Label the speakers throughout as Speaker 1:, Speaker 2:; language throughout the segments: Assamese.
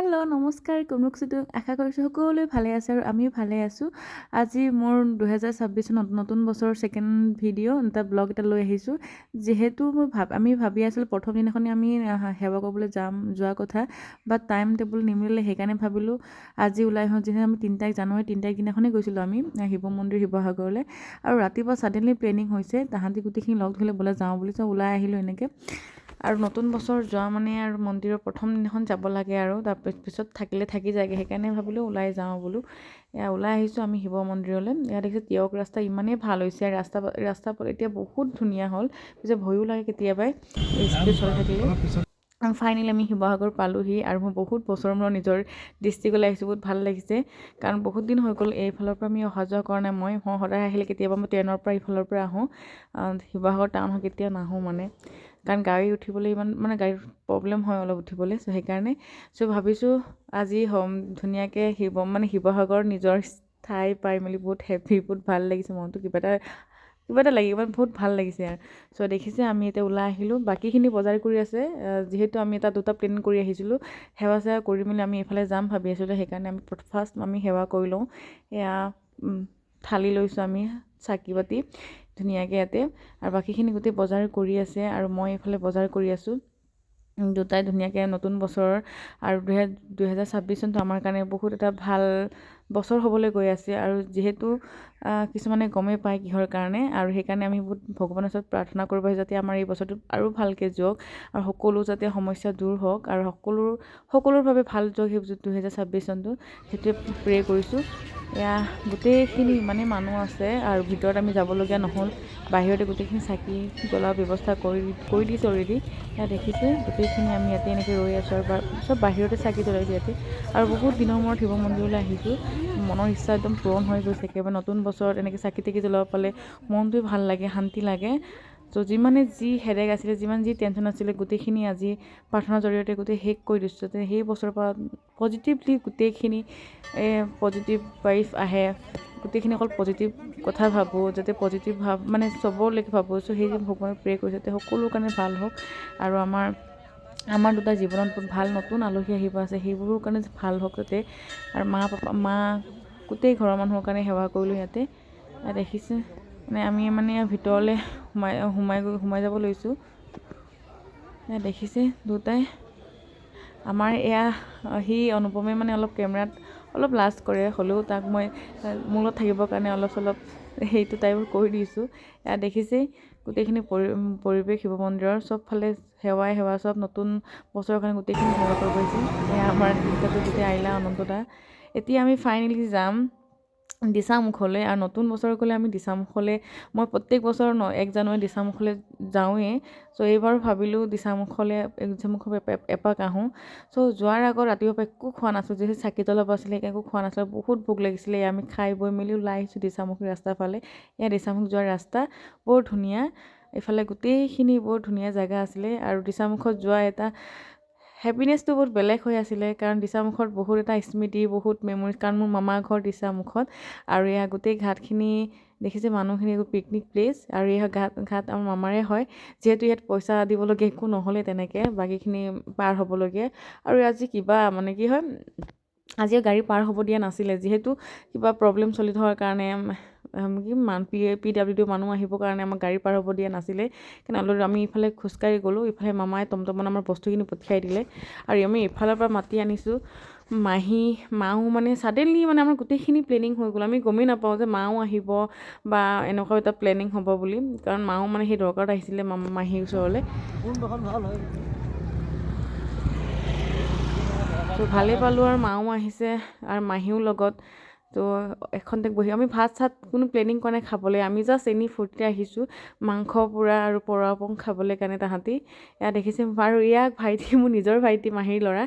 Speaker 1: হেল্ল' নমস্কাৰ কুমুকচিটো আশা কৰিছোঁ সকলোৱে ভালে আছে আৰু আমিও ভালে আছোঁ। আজি মোৰ 2026 নতুন বছৰৰ ছেকেণ্ড ভিডিঅ' এটা ব্লগ এটা লৈ আহিছোঁ। যিহেতু আমি ভাবি আছিলোঁ প্ৰথম দিনাখনি আমি সেৱা কৰিবলৈ যোৱা কথা, বাট টাইম টেবুল নিমিলিলে, সেইকাৰণে ভাবিলোঁ আজি ওলাই আহোঁ। যিহেতু আমি 3 জানুৱাৰী 3 তাৰিখ দিনাখনেই গৈছিলোঁ আমি শিৱ মন্দিৰ শিৱসাগৰলৈ, আৰু ৰাতিপুৱা ছাডেনলি প্লেনিং হৈছে তাহাঁতি গোটেইখিনি লগ ধৰিলে বোলে যাওঁ বুলি, চব ওলাই আহিলোঁ এনেকৈ। আৰু নতুন বছৰ যোৱা মানে আৰু মন্দিৰৰ প্ৰথম দিনাখন যাব লাগে, আৰু তাৰপিছত থাকিলে থাকি যায়গৈ, সেইকাৰণে ভাবিলোঁ ওলাই যাওঁ বোলো। ওলাই আহিছোঁ আমি শিৱ মন্দিৰলৈ। ইয়াত দেখিছোঁ তিয়ক ৰাস্তা ইমানেই ভাল হৈছে, ৰাস্তা এতিয়া বহুত ধুনীয়া হ'ল, পিছে ভয়ো লাগে কেতিয়াবাই স্পীড চলাই থাকিলে। ফাইনেলি আমি শিৱসাগৰ পালোঁহি, আৰু মই বহুত বছৰৰ মূৰত নিজৰ ডিষ্ট্ৰিক্টলৈ আহিছোঁ। বহুত ভাল লাগিছে, কাৰণ বহুত দিন হৈ গ'ল এইফালৰ পৰা আমি অহা যোৱা কৰা নাই। মই সদায় আহিলে কেতিয়াবা মই ট্ৰেইনৰ পৰা ইফালৰ পৰা আহোঁ, শিৱসাগৰ টাউন কেতিয়াও নাহোঁ মানে, কাৰণ গাড়ী উঠিবলৈ ইমান গাড়ীৰ প্ৰব্লেম হয় অলপ উঠিবলৈ। চ' সেইকাৰণে ভাবিছোঁ আজি ধুনীয়াকৈ শিৱসাগৰ নিজৰ ঠাই পাই মেলি বহুত হেপী, বহুত ভাল লাগিছে মনটো, কিবা এটা লাগি বহুত ভাল লাগিছে আৰু। চ' দেখিছে আমি এতিয়া ওলাই আহিলোঁ, বাকীখিনি বজাৰ কৰি আছে। যিহেতু আমি এটা দুটা প্লেন কৰি আহিছিলোঁ, সেৱা চেৱা কৰি মেলি আমি এইফালে যাম ভাবি আছিলোঁ, সেইকাৰণে আমি ফাৰ্ষ্ট আমি সেৱা কৰি লওঁ। এয়া থালি লৈছোঁ আমি, চাকি বাতি ধুনীয়াকৈ ইয়াতে, আৰু বাকীখিনি গোটেই বজাৰ কৰি আছে, আৰু মই এইফালে বজাৰ কৰি আছোঁ। দুটাই ধুনীয়াকৈ নতুন বছৰৰ, আৰু 2026 চনটো আমাৰ কাৰণে বহুত এটা ভাল বছৰ হ'বলৈ গৈ আছে। আৰু যিহেতু কিছুমানে গমেই পায় কিহৰ কাৰণে, আৰু সেইকাৰণে আমি বহুত ভগৱানৰ ওচৰত প্ৰাৰ্থনা কৰিব পাৰোঁ যাতে আমাৰ এই বছৰটো আৰু ভালকৈ যাওক, আৰু সকলো যাতে সমস্যা দূৰ হওক, আৰু সকলোৰ বাবে ভাল যাওক সেই 2026 চনটো, সেইটোৱে প্ৰে কৰিছোঁ। গোটেইখিনি ইমানেই মানুহ আছে, আৰু ভিতৰত আমি যাবলগীয়া নহ'ল, বাহিৰতে গোটেইখিনি চাকি জ্বলাৰ ব্যৱস্থা কৰি দিছোঁ অলৰেডি। দেখিছে গোটেইখিনি আমি ইয়াতে এনেকৈ ৰৈ আছোঁ, আৰু চব বাহিৰতে চাকি জ্বলাইছোঁ ইয়াতে। আৰু বহুত দিনৰ মূৰত শিৱ মন্দিৰলৈ আহিছোঁ, মনৰ ইচ্ছা একদম পূৰণ হৈ গৈছে। একেবাৰে নতুন বছৰত এনেকৈ চাকি তাকি জ্বলাব পালে মনটোৱে ভাল লাগে, শান্তি লাগে। ত' যিমানে যি হেডেক আছিলে, যিমান যি টেনশ্যন আছিলে, গোটেইখিনি আজি প্ৰাৰ্থনাৰ জৰিয়তে গোটেই শেষ কৰি দিছোঁ, যাতে সেই বছৰৰ পৰা পজিটিভলি গোটেইখিনি পজিটিভ ভাইব আহে, গোটেইখিনি অকল পজিটিভ কথা ভাবোঁ, যাতে পজিটিভ চবলৈকে ভাবোঁ। চ' সেই ভগৱানক প্ৰে কৰিছোঁ যাতে সকলোৰ কাৰণে ভাল হওক, আৰু আমাৰ দুটা জীৱনত বহুত ভাল নতুন আলহী আহিব আছে, সেইবোৰৰ কাৰণে ভাল হওক যাতে। আৰু মা গোটেই ঘৰৰ মানুহৰ কাৰণে সেৱা কৰিলোঁ ইয়াতে। দেখিছে আমি ভিতৰলৈ সোমাই যাব লৈছোঁ। দেখিছে দুটাই আমাৰ সি অনুপমে অলপ কেমেৰাত অলপ লাজ কৰে, হ'লেও তাক মই মোৰ লগত থাকিবৰ কাৰণে অলপ চলপ সেইটো টাইপৰ কৰি দিছোঁ। দেখিছেই গোটেইখিনি পৰিৱেশ শিৱ মন্দিৰৰ চবফালে সেৱা চব নতুন বছৰৰ কাৰণে গোটেইখিনি সেৱা কৰিব পাৰিছে। আমাৰ গোটেই আহিলা অনন্তদা। এতিয়া আমি ফাইনেলি যাম দিছামুখলৈ, আৰু নতুন বছৰ গ'লে আমি দিছামুখলৈ, মই প্ৰত্যেক বছৰ 1 জানুৱাৰী দিছামুখলৈ যাওঁৱেই। চ' এইবাৰ ভাবিলোঁ দিছামুখৰ এপাক আহোঁ। চ' যোৱাৰ আগত ৰাতিপুৱা একো খোৱা নাছিলোঁ, যিহেতু চাকি জ্বলাব আছিলে, একো খোৱা নাছিলোঁ, বহুত ভোক লাগিছিলে। আমি খাই বৈ মেলি ওলাই আহিছোঁ দিছামুখী ৰাস্তাৰ ফালে। দিছামুখ যোৱাৰ ৰাস্তা বৰ ধুনীয়া, এইফালে গোটেইখিনি বৰ ধুনীয়া জেগা আছিলে, আৰু দিছামুখত যোৱা এটা হেপিনেছটো বহুত বেলেগ হৈ আছিলে, কাৰণ দিছামুখত বহুত এটা স্মৃতি, বহুত মেমৰিজ, কাৰণ মোৰ মামাৰ ঘৰ দিছামুখত। আৰু গোটেই ঘাটখিনি দেখিছে, মানুহখিনি পিকনিক প্লেচ, আৰু ঘাট আমাৰ মামাৰে হয়। যিহেতু ইয়াত পইচা দিবলগীয়া একো নহ'লে তেনেকৈ, বাকীখিনি পাৰ হ'বলগীয়া। আৰু আজি কিবা কি হয়, আজিও গাড়ী পাৰ হ'ব দিয়া নাছিলে, যিহেতু কিবা প্ৰব্লেম চলি থকাৰ কাৰণে PWD মানুহ আহিবৰ কাৰণে আমাক গাড়ী পাৰ হ'ব দিয়া নাছিলে। কিন্তু অলৰেডি আমি ইফালে খোজকাঢ়ি গ'লোঁ, ইফালে মামাই টমটমত আমাৰ বস্তুখিনি পঠিয়াই দিলে, আৰু আমি ইফালৰ পৰা মাতি আনিছোঁ মাও ছাডেনলি আমাৰ গোটেইখিনি প্লেনিং হৈ গ'ল। আমি গমেই নাপাওঁ যে মাও আহিব বা এনেকুৱা এটা প্লেনিং হ'ব বুলি, কাৰণ মাও সেই দৰকাৰত আহিছিলে মাহীৰ ওচৰলৈ। ত' ভালেই পালোঁ, আৰু মাও আহিছে আৰু মাহীও লগত। ত' এখনতে বহি আমি ভাত কোনো প্লেনিং কৰা নাই খাবলৈ, আমি জাষ্ট এনেই ফূৰ্তিতে আহিছোঁ মাংস পুৰা আৰু পৰাপং খাবলৈ কাৰণে তাহাঁতি। দেখিছে, আৰু ভাইটি, মোৰ নিজৰ ভাইটি, মাহীৰ ল'ৰা,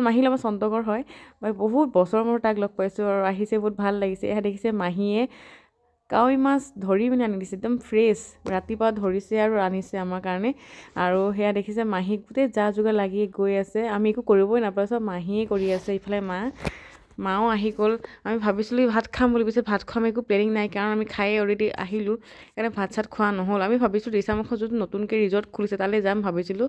Speaker 1: মাহীৰ লগত চন্তকৰ হয়। মই বহুত বছৰৰ মূৰত তাক লগ পাইছোঁ, আৰু আহিছে, বহুত ভাল লাগিছে। দেখিছে মাহীয়ে কাৱৈ মাছ ধৰি আনি দিছে, একদম ফ্ৰেছ, ৰাতিপুৱা ধৰিছে আৰু আনিছে আমাৰ কাৰণে। আৰু দেখিছে মাহী গোটেই যা যোগাৰ লাগি গৈ আছে, আমি একো কৰিবই নাপাওঁ, চব মাহীয়ে কৰি আছে। ইফালে
Speaker 2: মাও আহি গ'ল। আমি ভাবিছিলোঁ ভাত খাম বুলি, পিছত ভাত খোৱাম একো প্লেনিং নাই, কাৰণ আমি খাই অলৰেডি আহিলোঁ, সেইকাৰণে ভাত চাত খোৱা নহ'ল। আমি ভাবিছোঁ দিচাংমুখত যোনটো নতুনকৈ ৰিজৰ্ট খুলিছে তালৈ যাম ভাবিছিলোঁ,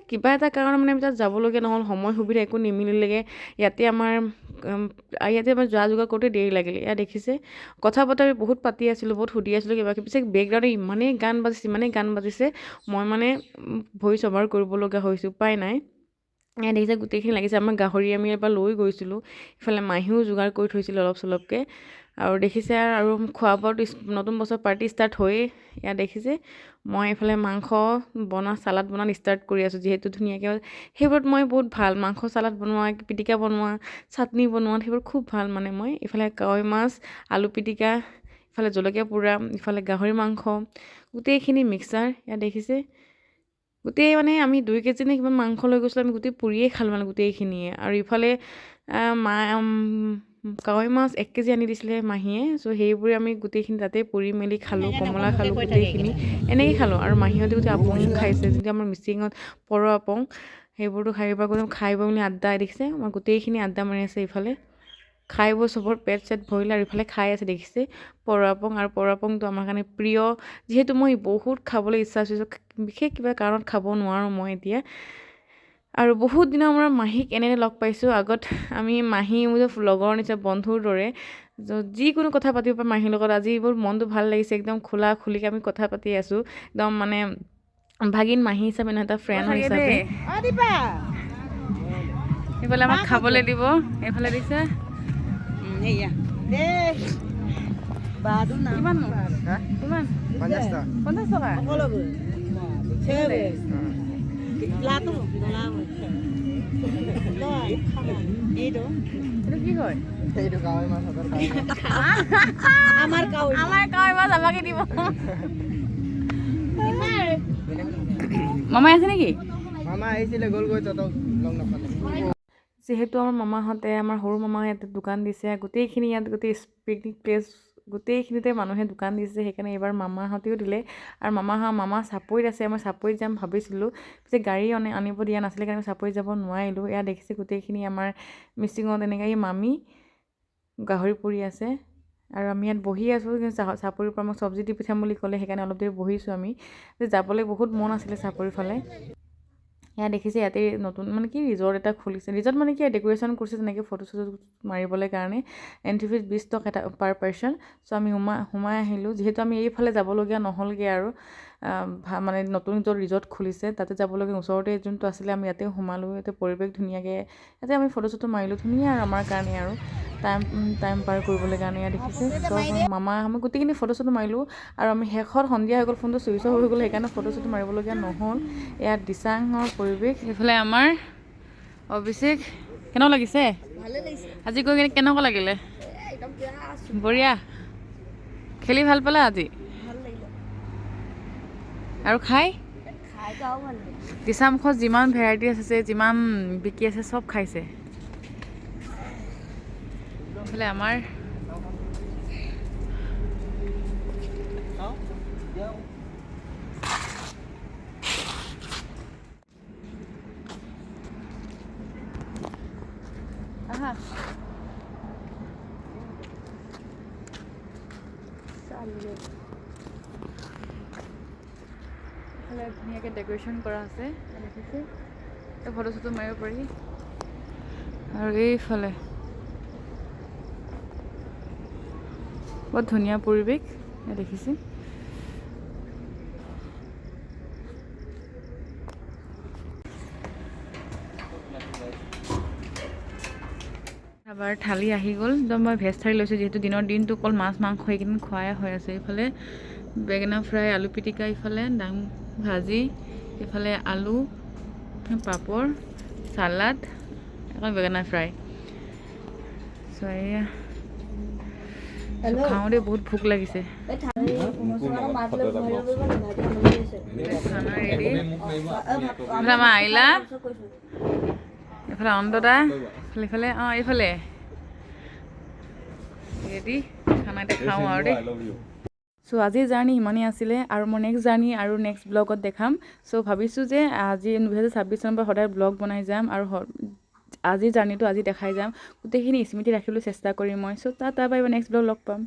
Speaker 2: কিবা এটা কাৰণ মানে আমি তাত যাবলগীয়া নহ'ল, সময় সুবিধা একো নিমিলিলেগৈ। ইয়াতে আমাৰ যোৱা যোগাৰ কৰোঁতে দেৰি লাগিলে। এয়া দেখিছে, কথা বতৰা বহুত পাতি আছিলোঁ, বহুত সুধি আছিলোঁ কিবা কিবি, পিছে বেকগ্ৰাউণ্ডে ইমানেই গান বাজিছে মই মানে ভইচ অভাৰ কৰিবলগীয়া হৈছোঁ, উপায় নাই। এয়া দেখিছে গোটেইখিনি লাগিছে। আমাৰ গাহৰি আমি এবাৰ লৈ গৈছিলোঁ, ইফালে মাহীও যোগাৰ কৰি থৈছিলোঁ অলপ চলপকৈ। আৰু দেখিছে আৰু খোৱা বোৱাটো নতুন বছৰ পাৰ্টি ষ্টাৰ্ট হৈয়ে। ইয়াত দেখিছে মই এইফালে মাংস চালাড বনাত ষ্টাৰ্ট কৰি আছোঁ, যিহেতু ধুনীয়াকৈ সেইবোৰত মই বহুত ভাল, মাংস চালাড বনোৱা, পিটিকা বনোৱা, চাটনি বনোৱা, সেইবোৰ খুব ভাল মানে মই। ইফালে কাৱৈ মাছ, আলু পিটিকা, ইফালে জলকীয়া পোৰা, ইফালে গাহৰি মাংস, গোটেইখিনি মিক্সাৰ। ইয়াত দেখিছে গোটেই মানে আমি 2 কেজি নে কিমান মাংস লৈ গৈছিলোঁ, আমি গোটেই পুৰিয়েই খালোঁ মানে গোটেইখিনিয়ে। আৰু ইফালে কাৱৈ মাছ 1 কেজি আনি দিছিলে মাহীয়ে, চ' সেইবোৰে আমি গোটেইখিনি তাতে পুৰি মেলি খালোঁ, কমলা খালোঁ, গোটেইখিনি এনেকৈ খালোঁ। আৰু মাহীহঁতে গোটেই আপং খাইছে, যিটো আমাৰ মিচিঙত পৰ আপং, সেইবোৰতো খাই বৈ মেলি আড্ডা দেখিছে, আমাৰ গোটেইখিনি আড্ডা মাৰি আছে। ইফালে খাই বৈ চবৰ পেট চেট ভৰিলে, আৰু ইফালে খাই আছে দেখিছে পৰ আপং। আৰু পৰ আপংটো আমাৰ কাৰণে প্ৰিয়, যিহেতু মই বহুত খাবলৈ ইচ্ছা আছোঁ, বিশেষ কিবা কাৰণত খাব নোৱাৰোঁ মই এতিয়া। আৰু বহুত দিনৰ মূৰত মাহীক এনে লগ পাইছোঁ। আগত আমি মাহী মোৰ লগৰ নিচিনা বন্ধুৰ দৰে যিকোনো কথা পাতিব পাৰোঁ মাহীৰ লগত। আজি এইবোৰ মনটো ভাল লাগিছে, একদম খোলা খুলিকৈ আমি কথা পাতি আছোঁ, একদম মানে ভাগিন মাহী হিচাপে নহয়, এটা ফ্ৰেণ্ড হিচাপে। এইফালে আমাক খাবলৈ দিব, এইফালে দিছে কিমান 50 টকা এইটো কি হয়? আমাৰ কাৱৈ মাছ আমাকে দিব। মামাই আছে নেকি? মামা আহিছিলে গ'লগৈ, তহঁতক লগ নাপালে। যিহেতু আমাৰ মামাহঁতে, আমাৰ সৰু মামাই ইয়াতে দোকান দিছে, গোটেইখিনি ইয়াত গোটেই পিকনিক প্লেচ গোটেইখিনিতে মানুহে দোকান দিছে, সেইকাৰণে এইবাৰ মামাহঁতেও দিলে। আৰু মামা চাপৰিত আছে, মই চাপৰিত যাম ভাবিছিলোঁ, পিছে গাড়ী আনিব দিয়া নাছিলে কাৰণে চাপৰিত যাব নোৱাৰিলোঁ। এয়া দেখিছে গোটেইখিনি আমাৰ মিচিঙত এনেকৈ এই মামী গাহৰি পুৰি আছে, আৰু আমি ইয়াত বহি আছোঁ। চাপৰিৰ পৰা মোক চব্জি দি পঠিয়াম বুলি ক'লে, সেইকাৰণে অলপ দেৰি বহিছোঁ আমি। যাবলৈ বহুত মন আছিলে চাপৰিৰ ফালে। এয়া দেখিছে ইয়াতে নতুন মানে কি ৰিজৰ্ট এটা খুলিছে, ৰিজৰ্ট মানে কি ডেক'ৰেশ্যন কৰিছে তেনেকৈ ফটো চটো মাৰিবলৈ কাৰণে। এণ্ট্ৰি ফিজ 20 টকা এটা পাৰ পাৰ্চন। চ' আমি সোমাই আহিলোঁ, যিহেতু আমি এইফালে যাবলগীয়া নহ'লগৈ আৰু মানে নতুন ৰিজৰ্ট খুলিছে তাতে যাবলগীয়া, ওচৰতে যোনটো আছিলে আমি ইয়াতে সোমালোঁ। ইয়াতে পৰিৱেশ ধুনীয়াকৈ, ইয়াতে আমি ফটো চটো মাৰিলোঁ, ধুনীয়া আৰু আমাৰ কাৰণে আৰু টাইম পাৰ কৰিবলৈ কাৰণে। ইয়াত দেখিছে চব মামা আমি গোটেইখিনি ফটো চটো মাৰিলোঁ। আৰু আমি শেষত সন্ধিয়া হৈ গ'ল, ফোনটো চুইচ অফ হৈ গ'ল, সেইকাৰণে ফটো চটো মাৰিবলগীয়া নহ'ল। ইয়াত দিচাঙৰ পৰিৱেশ। এইফালে আমাৰ অভিষেক, কেনেকুৱা লাগিছে? আজি গৈ কিনে কেনেকুৱা লাগিলে? বঢ়িয়া। খেলি ভাল পালা আজি? আৰু খাই দিচাংমুখত যিমান ভেৰাইটিজ আছে, যিমান বিকি আছে, চব খাইছে। এইফালে আমাৰ ধুনীয়াকৈ ডেক'ৰেশ্যন কৰা আছে, দেখিছে ফটো চটো মাৰিব পাৰি। আৰু এইফালে বহুত ধুনীয়া পৰিৱেশ দেখিছে। এবাৰ থালি আহি গ'ল, একদম মই ভেজ থালি লৈছোঁ, যিহেতু দিনটো অকল মাছ মাংস এইকেইদিন খোৱাই হৈ আছে। এইফালে বেঙেনা ফ্ৰাই, আলু পিটিকা, ইফালে দাং ভাজি, ইফালে আলু, পাপৰ, চালাড, আকৌ বেঙেনা ফ্ৰাই। চ' এয়া খাওঁতে বহুত ভোক লাগিছে। খানা ৰেডি। এইফালে আমাৰ আইলা, এইফালে অন্তদা, এইফালে এইফালে ৰেডি খানা এটা খাওঁ আৰু দেই। চ' আজিৰ জাৰ্ণি ইমানেই আছিলে, আৰু মোৰ নেক্সট জাৰ্ণি আৰু নেক্সট ব্লগত দেখাম। চ' ভাবিছোঁ যে আজি 2026 চনৰ পৰা সদায় ব্লগ বনাই যাম, আৰু
Speaker 1: আজি জাৰ্ণিটো আজি দেখাই যাম, গোটেইখিনি স্মৃতি ৰাখিবলৈ চেষ্টা কৰিম মই। চ' তাৰ পৰা নেক্সট ব্লগ লগ পাম।